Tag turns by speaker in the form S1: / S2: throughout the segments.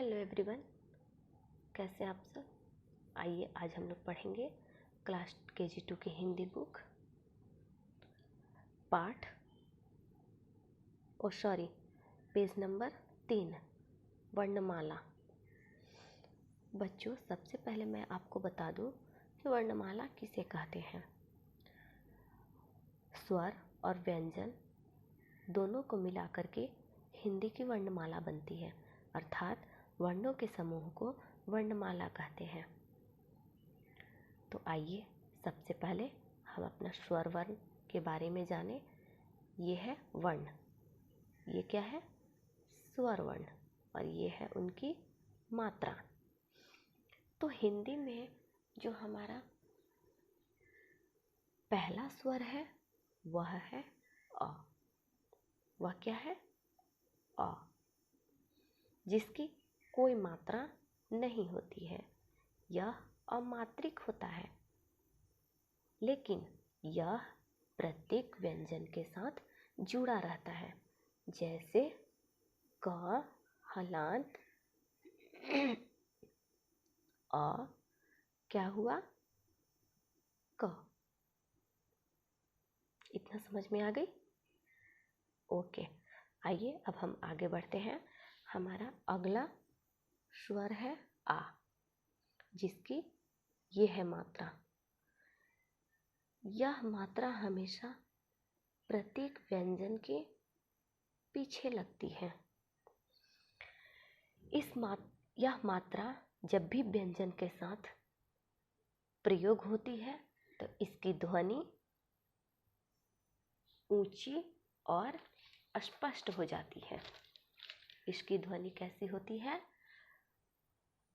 S1: Hello everyone, कैसे आप सब। आइए आज हम लोग पढ़ेंगे क्लास KG2 की हिंदी बुक पेज नंबर 3 वर्णमाला। बच्चों, सबसे पहले मैं आपको बता दूं कि वर्णमाला किसे कहते हैं। स्वर और व्यंजन दोनों को मिलाकर के हिंदी की वर्णमाला बनती है, अर्थात वर्णों के समूह को वर्णमाला कहते हैं। तो आइए सबसे पहले हम अपना स्वर वर्ण के बारे में जानें। ये है वर्ण, ये क्या है? स्वर वर्ण, और ये है उनकी मात्रा। तो हिंदी में जो हमारा पहला स्वर है वह है अ। वह क्या है? अ, जिसकी कोई मात्रा नहीं होती है। यह अमात्रिक होता है, लेकिन यह प्रत्येक व्यंजन के साथ जुड़ा रहता है। जैसे क, हलांत, अ, क्या हुआ? क। इतना समझ में आ गई? ओके, आइए अब हम आगे बढ़ते हैं। हमारा अगला स्वर है आ, जिसकी ये है मात्रा। यह मात्रा हमेशा प्रत्येक व्यंजन के पीछे लगती है। यह मात्रा जब भी व्यंजन के साथ प्रयोग होती है तो इसकी ध्वनि ऊंची और स्पष्ट हो जाती है। इसकी ध्वनि कैसी होती है?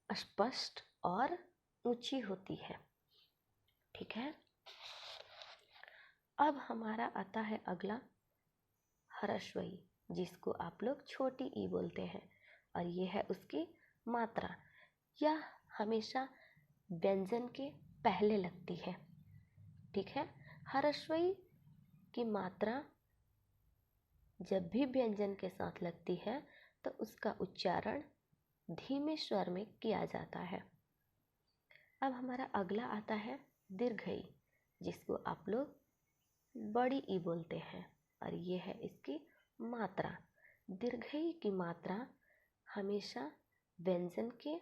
S1: स्पष्ट और ऊंची होती है। ठीक है। अब हमारा आता है अगला ह्रस्व ई, जिसको आप लोग छोटी ई बोलते हैं, और ये है उसकी मात्रा। यह हमेशा व्यंजन के पहले लगती है। ठीक है। ह्रस्व ई की मात्रा जब भी व्यंजन के साथ लगती है तो उसका उच्चारण धीमे स्वर में किया जाता है। अब हमारा अगला आता है दीर्घ ई, जिसको आप लोग बड़ी ई बोलते हैं, और ये है इसकी मात्रा। दीर्घ ई की मात्रा हमेशा व्यंजन के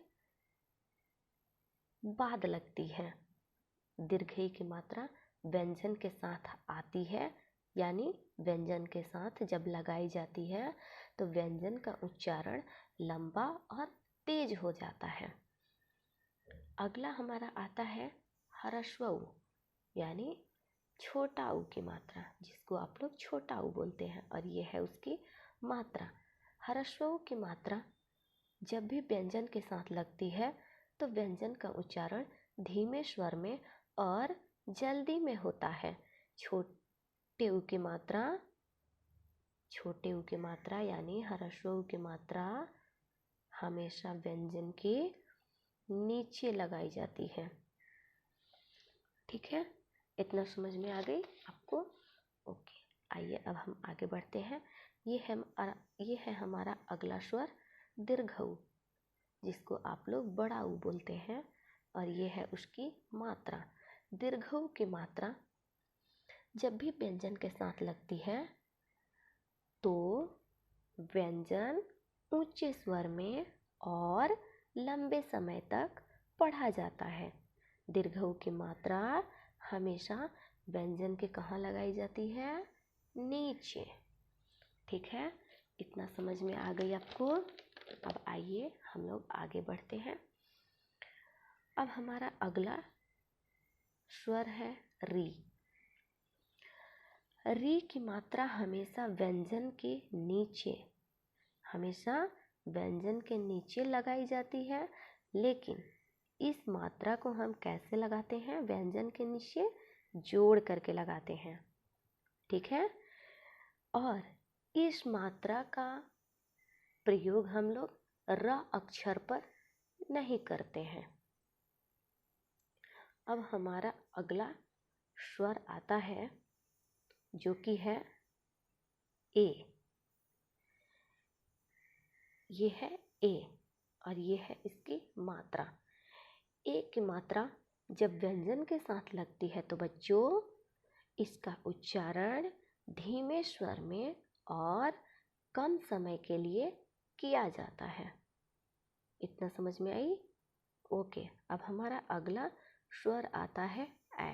S1: बाद लगती है। दीर्घ ई की मात्रा व्यंजन के साथ आती है, यानी व्यंजन के साथ जब लगाई जाती है तो व्यंजन का उच्चारण लंबा और तेज हो जाता है। अगला हमारा आता है ह्रस्व ऊ, यानी छोटा ऊ की मात्रा, जिसको आप लोग छोटा ऊ बोलते हैं, और ये है उसकी मात्रा। ह्रस्व ऊ की मात्रा जब भी व्यंजन के साथ लगती है तो व्यंजन का उच्चारण धीमे स्वर में और जल्दी में होता है। छोटे ऊ की मात्रा यानी ह्रस्व ऊ की मात्रा हमेशा व्यंजन के नीचे लगाई जाती है। ठीक है, इतना समझ में आ गई आपको? ओके, आइए अब हम आगे बढ़ते हैं। ये है हमारा अगला स्वर दीर्घ ऊ, जिसको आप लोग बड़ा ऊ बोलते हैं, और ये है उसकी मात्रा। दीर्घ ऊ की मात्रा जब भी व्यंजन के साथ लगती है तो व्यंजन ऊंचे स्वर में और लंबे समय तक पढ़ा जाता है। दीर्घ ऊ की मात्रा हमेशा व्यंजन के कहाँ लगाई जाती है? नीचे। ठीक है, इतना समझ में आ गई आपको? अब आइए हम लोग आगे बढ़ते हैं। अब हमारा अगला स्वर है री। री की मात्रा हमेशा व्यंजन के नीचे लगाई जाती है, लेकिन इस मात्रा को हम कैसे लगाते हैं? व्यंजन के नीचे जोड़ करके लगाते हैं। ठीक है, और इस मात्रा का प्रयोग हम लोग र अक्षर पर नहीं करते हैं। अब हमारा अगला स्वर आता है जो कि है ए। ये है ए, और ये है इसकी मात्रा। ए की मात्रा जब व्यंजन के साथ लगती है तो बच्चों इसका उच्चारण धीमे स्वर में और कम समय के लिए किया जाता है। इतना समझ में आई? ओके, अब हमारा अगला स्वर आता है ए,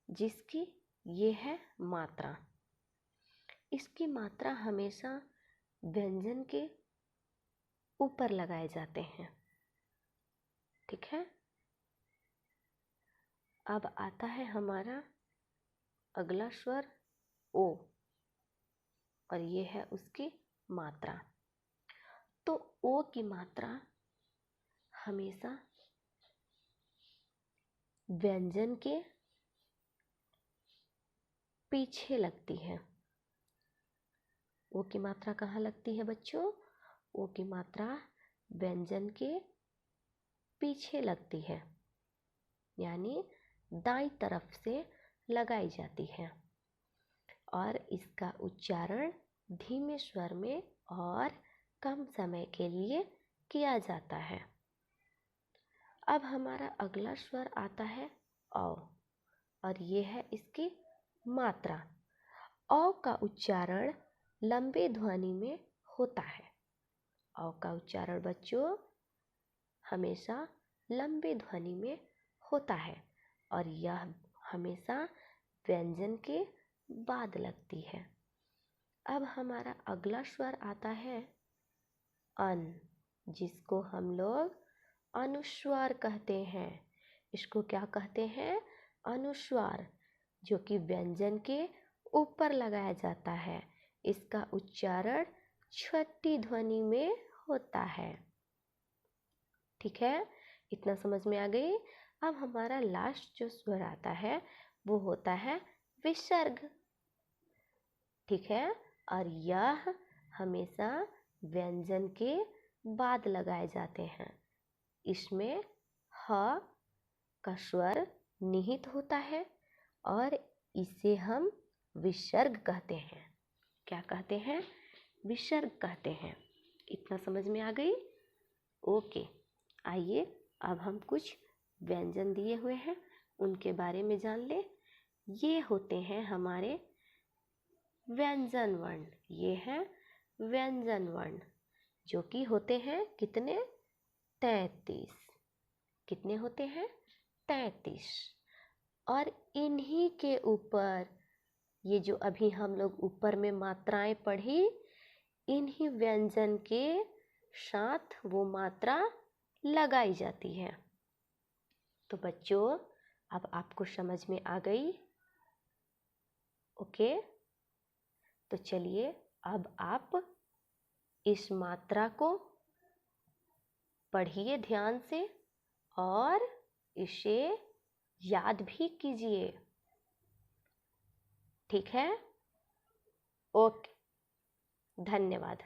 S1: जिसकी ये है मात्रा। इसकी मात्रा हमेशा व्यंजन के ऊपर लगाए जाते हैं। ठीक है, अब आता है हमारा अगला स्वर ओ और ये है उसकी मात्रा। तो ओ की मात्रा हमेशा व्यंजन के पीछे लगती है। ओ की मात्रा कहाँ लगती है बच्चों? ओ की मात्रा व्यंजन के पीछे लगती है, यानी दाईं तरफ से लगाई जाती है और इसका उच्चारण धीमे स्वर में और कम समय के लिए किया जाता है। अब हमारा अगला स्वर आता है औ और ये है इसकी मात्रा। औ का उच्चारण लंबे ध्वनि में होता है। औ का उच्चारण बच्चों हमेशा लंबे ध्वनि में होता है और यह हमेशा व्यंजन के बाद लगती है। अब हमारा अगला स्वर आता है अन, जिसको हम लोग अनुस्वार कहते हैं। इसको क्या कहते हैं? अनुस्वार, जो कि व्यंजन के ऊपर लगाया जाता है। इसका उच्चारण छठी ध्वनि में होता है। ठीक है, इतना समझ में आ गई? अब हमारा लास्ट जो स्वर आता है वो होता है विसर्ग। ठीक है, और यह हमेशा व्यंजन के बाद लगाए जाते हैं। इसमें ह का स्वर निहित होता है और इसे हम विसर्ग कहते हैं। क्या कहते हैं? विसर्ग कहते हैं। इतना समझ में आ गई? ओके, आइए अब हम कुछ व्यंजन दिए हुए हैं उनके बारे में जान ले। ये होते हैं हमारे व्यंजन वर्ण। ये हैं व्यंजन वर्ण, जो कि होते हैं कितने? 33। कितने होते हैं? 33। और इन्हीं के ऊपर ये जो अभी हम लोग ऊपर में मात्राएं पढ़ी, इन्हीं व्यंजन के साथ वो मात्रा लगाई जाती है। तो बच्चों अब आपको समझ में आ गई? ओके, तो चलिए अब आप इस मात्रा को पढ़िए ध्यान से और इसे याद भी कीजिए। ठीक है? ओके, धन्यवाद।